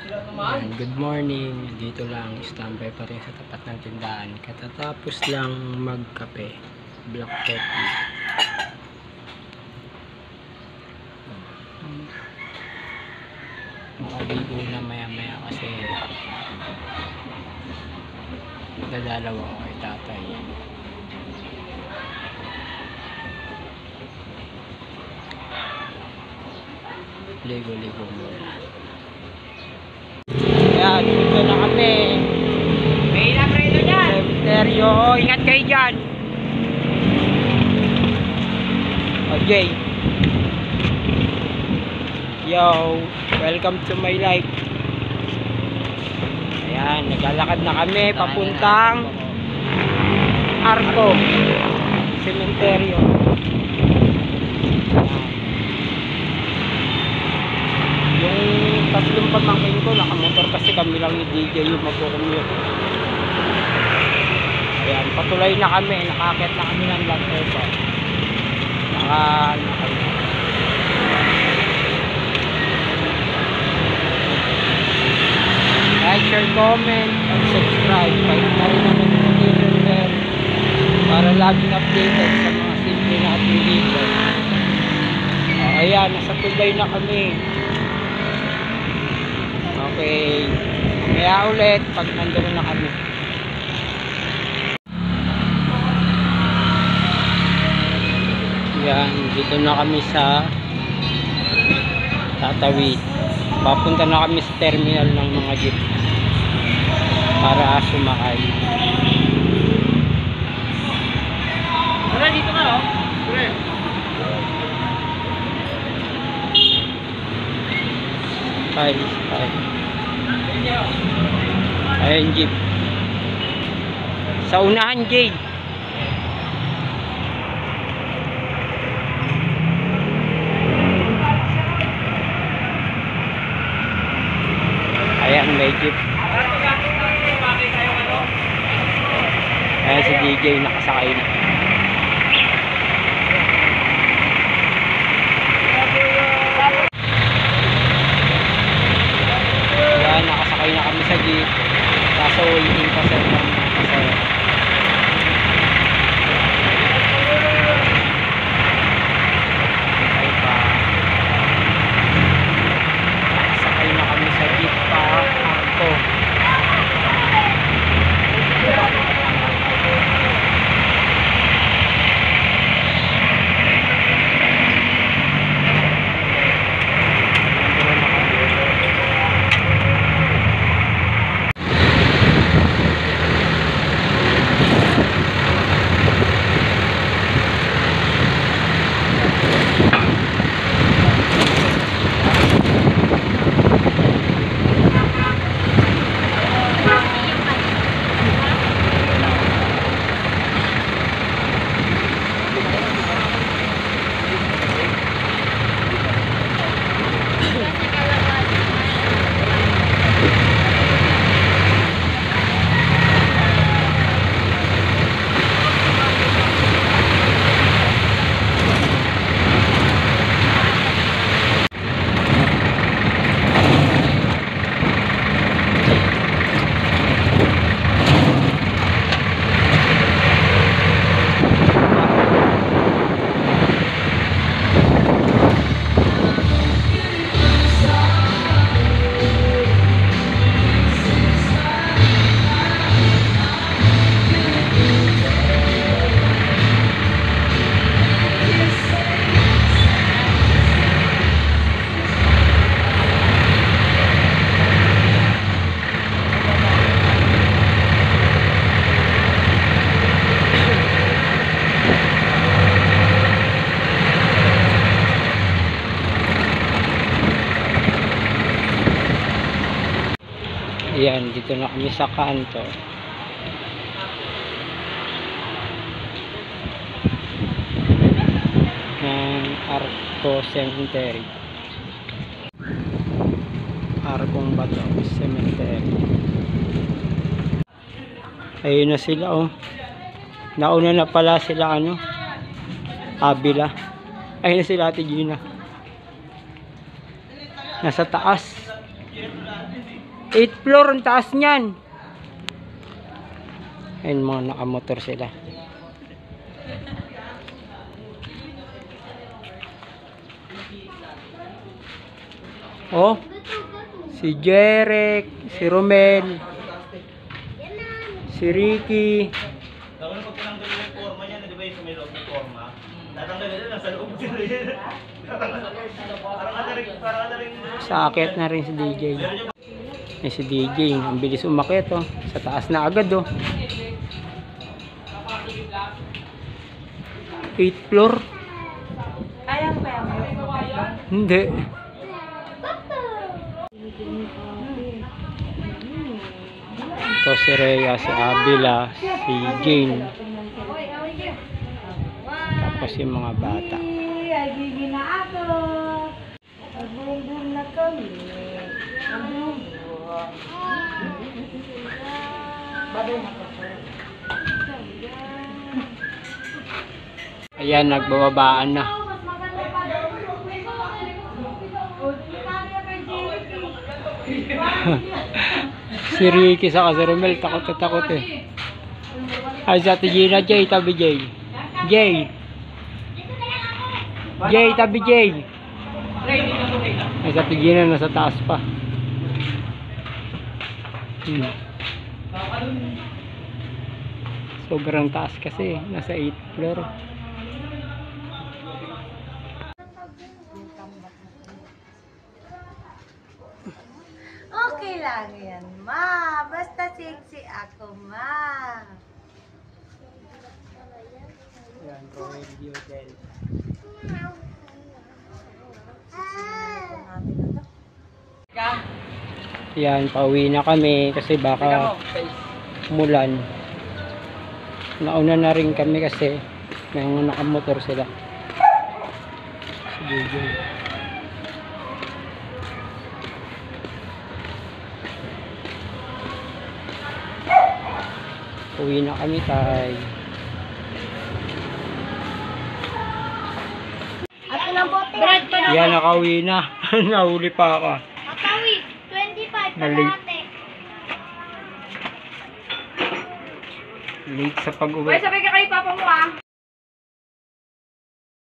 Ayan, good morning. Dito lang, standby pa rin sa tapat ng tindahan. Katatapos lang magkape, black coffee. Makaligo na maya maya kasi dadalaw ako kay tatay. Ligo-ligo muna. Ayan, dito na kami. May ilang rito dyan. Cemeteryo. Ingat kayo dyan. Okay. Yo, welcome to my life. Ayan, naglalakad na kami papuntang Arco Cemeteryo. Yung tatlong pamangkin ko nakamotor kasi kami lang ni DJ yung magkukumute. Ayan, patuloy na kami, nakakit na kami ng Lanterba. Like, share, comment, and subscribe. Kahit na rin ang notification bell para laging updated sa mga simple na ating video. Ayan, nasa tulay na kami. Okay, kaya ulit pag nandun na kami. Yan, dito na kami sa Tatawid. Papunta na kami sa terminal ng mga jeep para sumakay. Tara, dito ka, oh. Tara. Ay. Ayan, jeep. Sa unahan, Jade. Ayan, may jeep. Ayan si DJ nakasakay na. Ayan, nakasakay na kami sa jeep. Kaso waiting pa sa mga pasahero. Nakasakay na kami sa jeep pa Arco. Ayan, dito na kami sa kanto. Ng Arco Cemetery. Arcong Bato Cemetery. Ayun na sila, oh. Nauna na pala sila, ano, Abila. Ayun na sila, Ate Gina. Nasa taas. 8th floor ang taas niyan. Ayun, mga nakamotor sila. Oh, si Jeric, si Romel, si Ricky. Ako na pagpalanggal yung forma niya, di ba yung sumilog ng forma? Tatanggalin na, nasa loob sila yun. Parang ka na rin. Sa akyat na rin si DJ. Eh, si DJ, ang bilis umakyat oh. Sa taas na agad oh. 8th floor? Kaya mo kaya Hindi. Ito si Rhea, si Abila, si Jane. Tapos yung mga bata. Ay, gigi na ako. Magbubong na kami. Magbubong. Babay na ko. Ayan, nagbababaan na. Si Ricky sa si Romel, takot na takot eh. Ay, sa Ate Gina, Jay, tabi Jay. Jay. Jay, tabi Jay. Ay, sa Ate Gina, nasa taas pa. Sobrang taas kasi, nasa 8th floor. Okay lang yan, ma. Basta sexy ako, ma. Yan, Royal Hotel. Yan, pauwi na kami kasi baka umulan. Nauna na rin kami kasi may mga nakamotor sila. Si DJ. Uwi na kami tayo. At ilang bote? Brad pa na. Yan, nakauwi na. Nahuli pa ako. Makawi, 25 Nalik. Late sa pag-uwi. Sabay ka kay papa mo ah.